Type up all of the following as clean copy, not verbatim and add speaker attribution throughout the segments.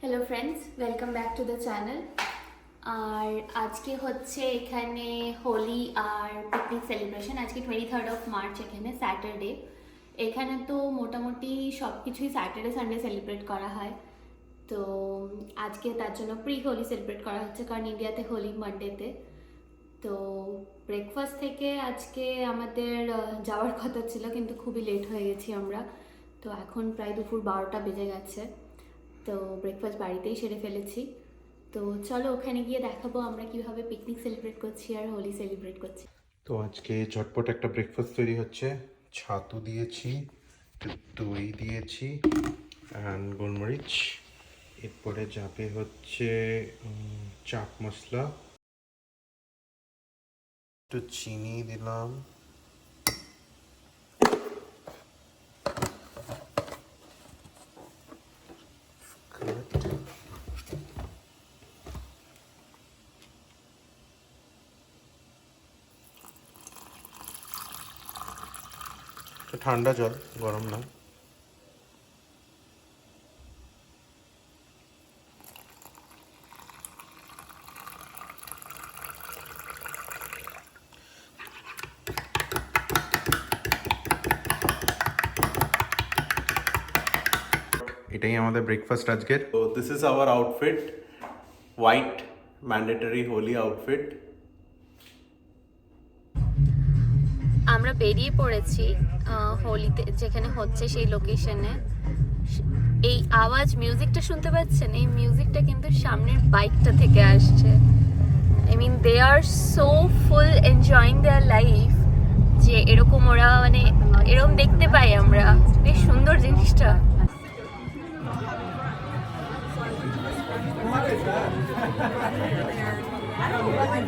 Speaker 1: Hello friends, welcome back to the channel. আর আজকে হচ্ছে এখানে হোলি আর পিকনিক সেলিব্রেশন। আজকে 23rd মার্চ, এখানে স্যাটারডে। এখানে তো মোটামুটি সব কিছুই স্যাটারডে সানডে সেলিব্রেট করা হয়। তো আজকে তার জন্য প্রি হোলি সেলিব্রেট করা হচ্ছে, কারণ ইন্ডিয়াতে হোলি মানডেতে। তো ব্রেকফাস্ট থেকে আজকে আমাদের যাওয়ার কথা ছিল, কিন্তু খুবই লেট হয়ে গেছি আমরা। তো এখন প্রায় দুপুর 12টা বেজে গেছে। তো ব্রেকফাস্ট বাড়িতেই সেরে ফেলেছি। তো চলো ওখানে গিয়ে দেখাবো আমরা কিভাবে পিকনিক সেলিব্রেট করছি আর হোলি সেলিব্রেট করছি।
Speaker 2: তো আজকে চটপট একটা ব্রেকফাস্ট তৈরি হচ্ছে। ছাতু দিয়েছি, দই দিয়েছি অ্যান্ড গোলমরিচ। এরপরে যাবে হচ্ছে চাট মশলা, একটু চিনি দিলাম, ঠান্ডা জল, গরম না। এটাই আমাদের ব্রেকফাস্ট আজকের। তো this is our outfit, white mandatory Holi outfit.
Speaker 1: আমরা বেরিয়ে পড়েছি হোলিতে যেখানে হচ্ছে সেই লোকেশনে। এই আওয়াজ, মিউজিকটা শুনতে পাচ্ছেন? এই মিউজিকটা কিন্তু সামনের বাইকটা থেকে আসছে। I mean they are so full enjoying their life, যে এরকম ওরা মানে এরকম দেখতে পাই আমরা। বেশ সুন্দর জিনিসটা।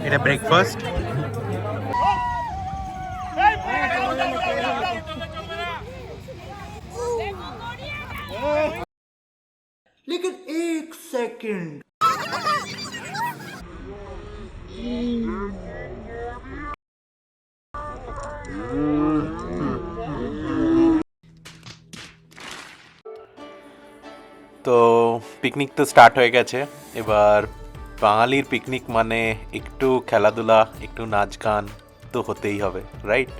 Speaker 2: এটা ব্রেকফাস্ট।
Speaker 3: लेकिन एक सेकंड
Speaker 2: তো পিকনিক তো স্টার্ট হয়ে গেছে। এবার বাঙালির পিকনিক মানে একটু খেলাধুলা, একটু নাচ গান তো হতেই হবে, রাইট?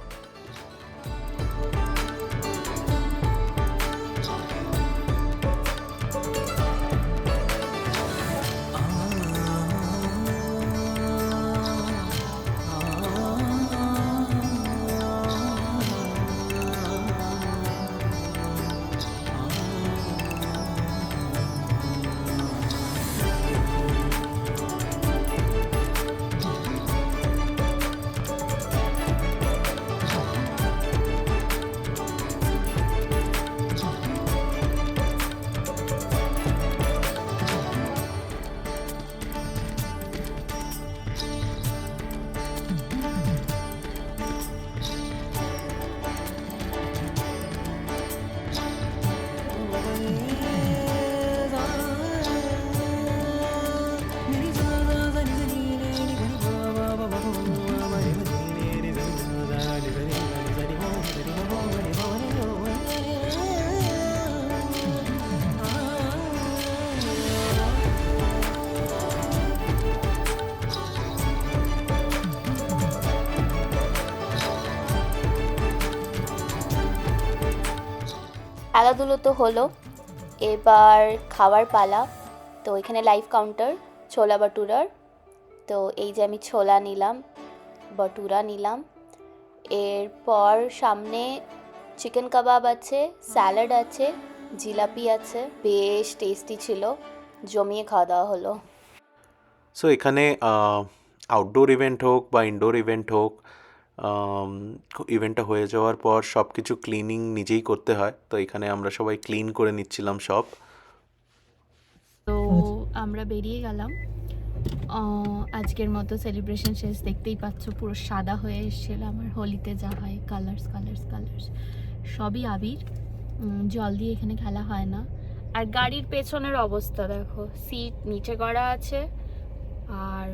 Speaker 1: খেলাধুলো তো হলো, এবার খাওয়ার পালা। তো এখানে লাইভ কাউন্টার ছোলা বাটুরার। তো এই যে আমি ছোলা নিলাম, বাটুরা নিলাম। এরপর সামনে চিকেন কাবাব আছে, স্যালাড আছে, জিলাপি আছে। বেশ টেস্টি ছিল, জমিয়ে খাওয়া দাওয়া হলো।
Speaker 2: সো এখানে আউটডোর ইভেন্ট হোক বা ইনডোর ইভেন্ট হোক, ইভেন্টটা হয়ে যাওয়ার পর সব কিছু ক্লিনিং নিজেই করতে হয়। তো এখানে আমরা সবাই ক্লিন করে নিচ্ছিলাম সব।
Speaker 1: তো আমরা বেরিয়ে গেলাম। আজকের মতো সেলিব্রেশন শেষ। দেখতেই পাচ্ছ পুরো সাদা হয়ে এসেছিল আমার হোলিতে যা হয়, কালার্স কালার্স কালার্স, সবই আবির। জল দিয়ে এখানে খেলা হয় না। আর গাড়ির পেছনের অবস্থা দেখো, সিট নিচে করা আছে আর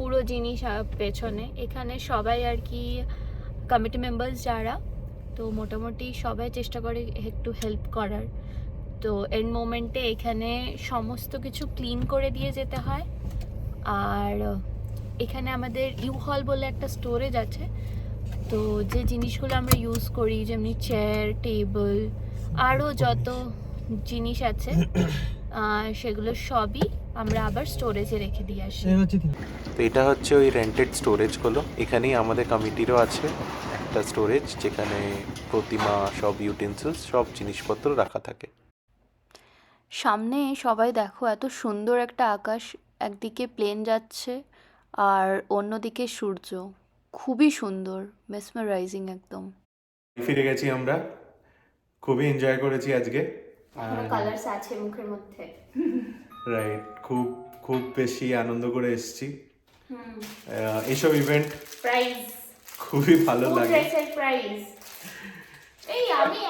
Speaker 1: পুরো জিনিস পেছনে। এখানে সবাই আর কি কমিটি মেম্বার্স যারা, তো মোটামুটি সবাই চেষ্টা করে একটু হেল্প করার। তো এন্ড মোমেন্টে এখানে সমস্ত কিছু ক্লিন করে দিয়ে যেতে হয়। আর এখানে আমাদের ইউ হল বলে একটা স্টোরেজ আছে, তো যে জিনিসগুলো আমরা ইউজ করি যেমনি চেয়ার, টেবিল, আরও যত জিনিস আছে সেগুলো সবই আমরা আবার স্টোরেজে রেখে দিয়ে আসি।
Speaker 2: তো এটা হচ্ছে ওই রেন্টেড স্টোরেজগুলো। এখানেই আমাদের কমিটিরও আছে একটা স্টোরেজ, যেখানে প্রতিমা, সব ইউটেন্সিলস, সব জিনিসপত্র রাখা থাকে।
Speaker 1: সামনে সবাই দেখো এত সুন্দর একটা আকাশ, একদিকে প্লেন যাচ্ছে আর অন্যদিকে সূর্য, খুবই সুন্দর, মেসমারাইজিং একদম।
Speaker 2: ফিরে গেছি আমরা, খুবই এনজয় করেছি আজকে।
Speaker 1: এখনো কালারস আছে মুখের মধ্যে।
Speaker 2: রাইট, খুব খুব বেশি আনন্দ করে এসেছি। এইসব ইভেন্ট
Speaker 1: প্রাইজ
Speaker 2: খুবই ভালো লাগে।
Speaker 1: ড্রেসের প্রাইজ এই আমি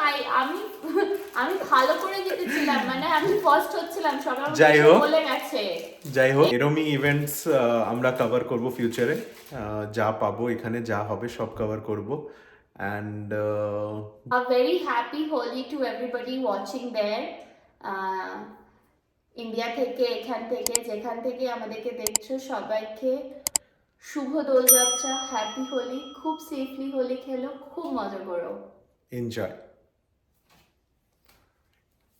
Speaker 1: আমি ভালো করে জিতেছিলাম, মানে আমি ফার্স্ট হচ্ছিলাম, সবাই আমাকে
Speaker 2: যাই হোক।
Speaker 1: বলে গেছে।
Speaker 2: যাই হোক, এরমই ইভেন্টস আমরা কভার করব ফিউচারে। যা পাবো এখানে, যা হবে সব কভার করব। And
Speaker 1: A very happy Holi to everybody watching there. India থেকে, এখান থেকে, যেখান থেকে আমাদেরকে দেখছো, সবাইকে শুভ দোলযাত্রা, হ্যাপি হোলি, খুব সেফলি হোলি খেলো, খুব মজা করো।
Speaker 2: এনজয়।